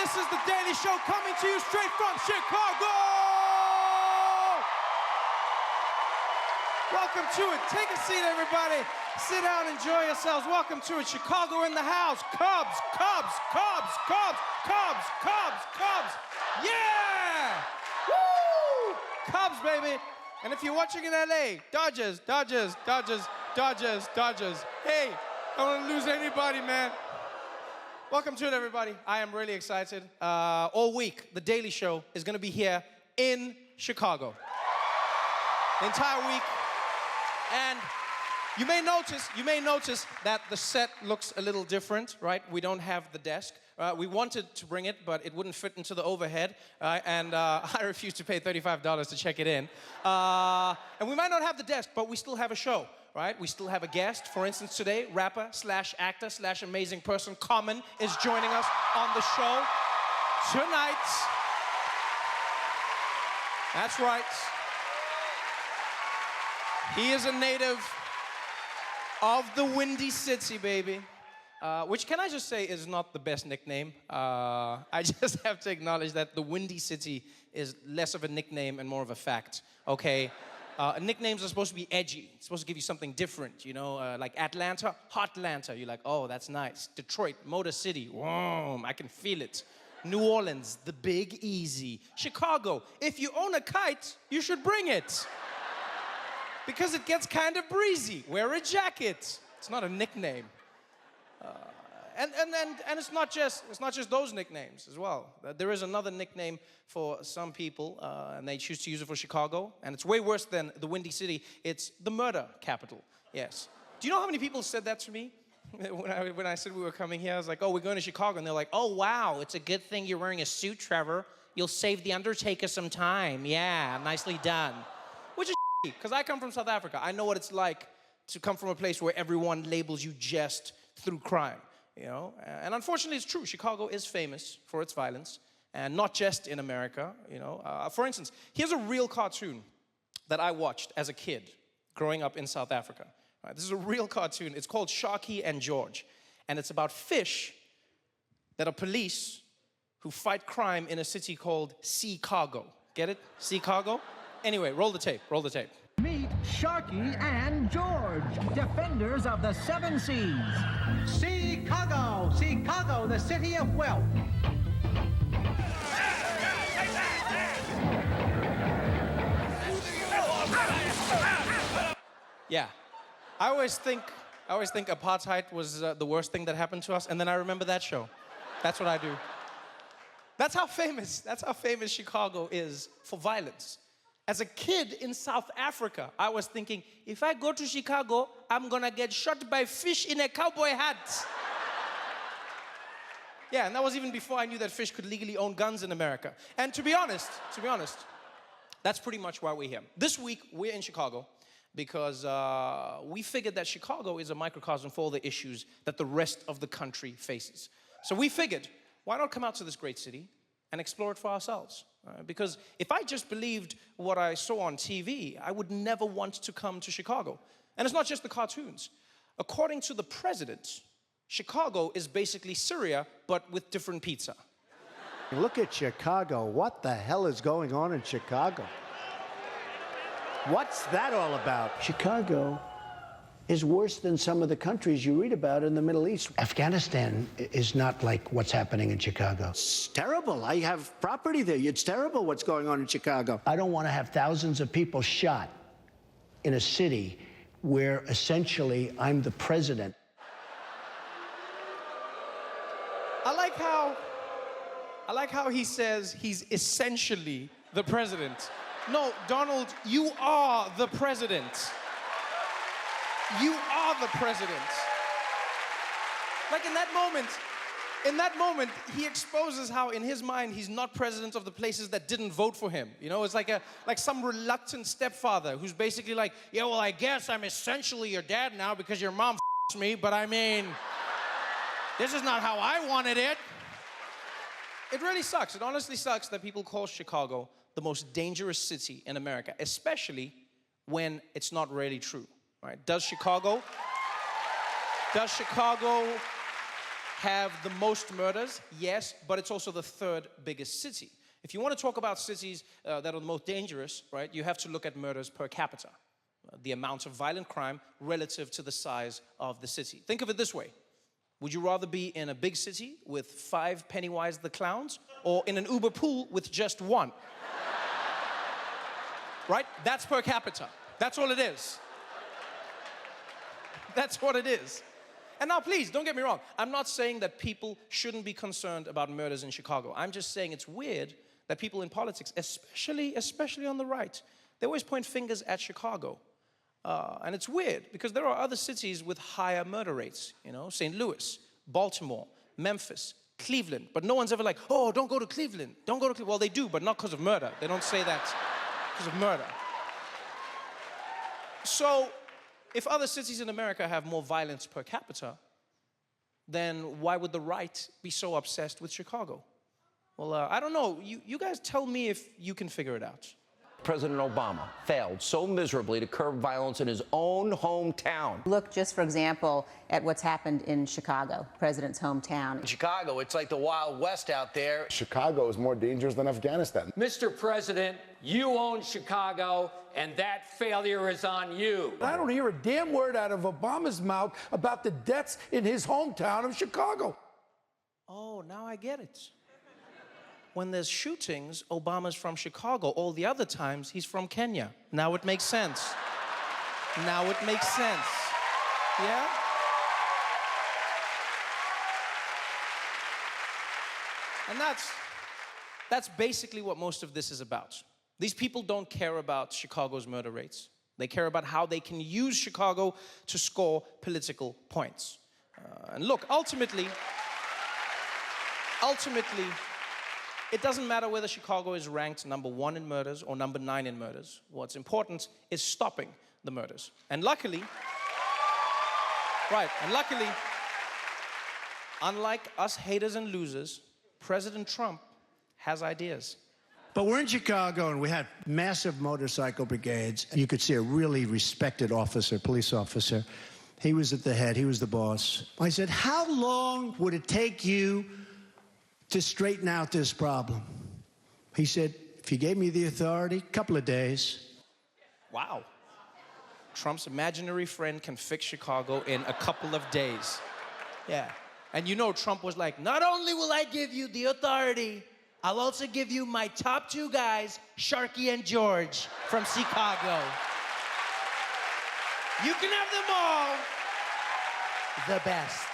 This is The Daily Show coming to you straight from Chicago! Welcome to it. Take a seat, everybody. Sit down, enjoy yourselves. Welcome to it. Chicago in the house. Cubs, Cubs, Cubs, Cubs, Cubs, Cubs, Cubs. Yeah! Woo! Cubs, baby. And if you're watching in LA, Dodgers, Dodgers, Dodgers, Dodgers, Dodgers. Hey, I don't want to lose anybody, man. Welcome to it, everybody. I am really excited. All week, The Daily Show is going to be here in Chicago. The entire week. And you may notice that the set looks a little different, right? We don't have the desk. We wanted to bring it, but it wouldn't fit into the overhead. And I refused to pay $35 to check it in. And we might not have the desk, but we still have a show, right? We still have a guest. For instance, today, rapper slash actor slash amazing person, Common, is joining us on the show tonight. That's right. He is a native of the Windy City, baby. Which, can I just say, is not the best nickname. I just have to acknowledge that the Windy City is less of a nickname and more of a fact, okay? Nicknames are supposed to be edgy. It's supposed to give you something different, you know? Like Atlanta, Hotlanta. You're like, oh, that's nice. Detroit, Motor City, whoa, I can feel it. New Orleans, the Big Easy. Chicago, if you own a kite, you should bring it. Because it gets kind of breezy. Wear a jacket. It's not a nickname. And it's not just those nicknames as well. There is another nickname for some people, and they choose to use it for Chicago, and it's way worse than the Windy City. It's the murder capital. Yes. Do you know how many people said that to me? When I said we were coming here, I was like, oh, we're going to Chicago, and they're like, oh, wow, it's a good thing you're wearing a suit, Trevor. You'll save the Undertaker some time. Yeah, nicely done. Which is because I come from South Africa. I know what it's like to come from a place where everyone labels you just through crime, you know? And unfortunately, it's true. Chicago is famous for its violence, and not just in America, you know? For instance, here's a real cartoon that I watched as a kid growing up in South Africa. Right, this is a real cartoon. It's called Sharky and George, and it's about fish that are police who fight crime in a city called Chicago. Get it? Chicago? Anyway, roll the tape, roll the tape. Meet Sharky and George, defenders of the seven seas. Chicago, Chicago, the city of wealth. Yeah, I always think apartheid was the worst thing that happened to us, and then I remember that show. That's what I do. That's how famous Chicago is for violence. As a kid in South Africa, I was thinking, if I go to Chicago, I'm gonna get shot by fish in a cowboy hat. Yeah, and that was even before I knew that fish could legally own guns in America. And to be honest, that's pretty much why we're here. This week, we're in Chicago because we figured that Chicago is a microcosm for all the issues that the rest of the country faces. So we figured, why not come out to this great city and explore it for ourselves? Because if I just believed what I saw on TV, I would never want to come to Chicago. And it's not just the cartoons. According to the president, Chicago is basically Syria, but with different pizza. Look at Chicago. What the hell is going on in Chicago? What's that all about? Chicago is worse than some of the countries you read about in the Middle East. Afghanistan is not like what's happening in Chicago. It's terrible. I have property there. It's terrible what's going on in Chicago. I don't want to have thousands of people shot in a city where essentially I'm the president. I like how he says he's essentially the president. No, Donald, you are the president. You are the president. Like in that moment, he exposes how in his mind he's not president of the places that didn't vote for him. You know, it's like some reluctant stepfather who's basically like, yeah, well, I guess I'm essentially your dad now because your mom f***ed me, but I mean, this is not how I wanted it. It really sucks. It honestly sucks that people call Chicago the most dangerous city in America, especially when it's not really true. Right? Does Chicago have the most murders, yes, but it's also the third biggest city. If you want to talk about cities that are the most dangerous, right, you have to look at murders per capita. The amount of violent crime relative to the size of the city. Think of it this way. Would you rather be in a big city with 5 Pennywise the Clowns or in an Uber pool with just 1? Right? That's per capita. That's all it is. That's what it is. And now, please, don't get me wrong. I'm not saying that people shouldn't be concerned about murders in Chicago. I'm just saying it's weird that people in politics, especially on the right, they always point fingers at Chicago. And it's weird because there are other cities with higher murder rates. You know, St. Louis, Baltimore, Memphis, Cleveland. But no one's ever like, oh, don't go to Cleveland. Don't go to Cleveland. Well, they do, but not because of murder. They don't say that because of murder. So, if other cities in America have more violence per capita, then why would the right be so obsessed with Chicago? Well, I don't know. You guys tell me if you can figure it out. President Obama failed so miserably to curb violence in his own hometown. Look just, for example, at what's happened in Chicago, President's hometown. In Chicago, it's like the Wild West out there. Chicago is more dangerous than Afghanistan. Mr. President, you own Chicago, and that failure is on you. I don't hear a damn word out of Obama's mouth about the deaths in his hometown of Chicago. Oh, now I get it. When there's shootings, Obama's from Chicago. All the other times, he's from Kenya. Now it makes sense. Now it makes sense. Yeah? And that's basically what most of this is about. These people don't care about Chicago's murder rates. They care about how they can use Chicago to score political points. And look, ultimately, it doesn't matter whether Chicago is ranked number 1 in murders or number 9 in murders. What's important is stopping the murders. And luckily, unlike us haters and losers, President Trump has ideas. But we're in Chicago, and we had massive motorcycle brigades. You could see a really respected officer, police officer. He was at the head. He was the boss. I said, how long would it take you to straighten out this problem? He said, if you gave me the authority, a couple of days. Wow. Trump's imaginary friend can fix Chicago in a couple of days. Yeah. And you know Trump was like, not only will I give you the authority, I'll also give you my top 2 guys, Sharky and George from Chicago. You can have them all. The best.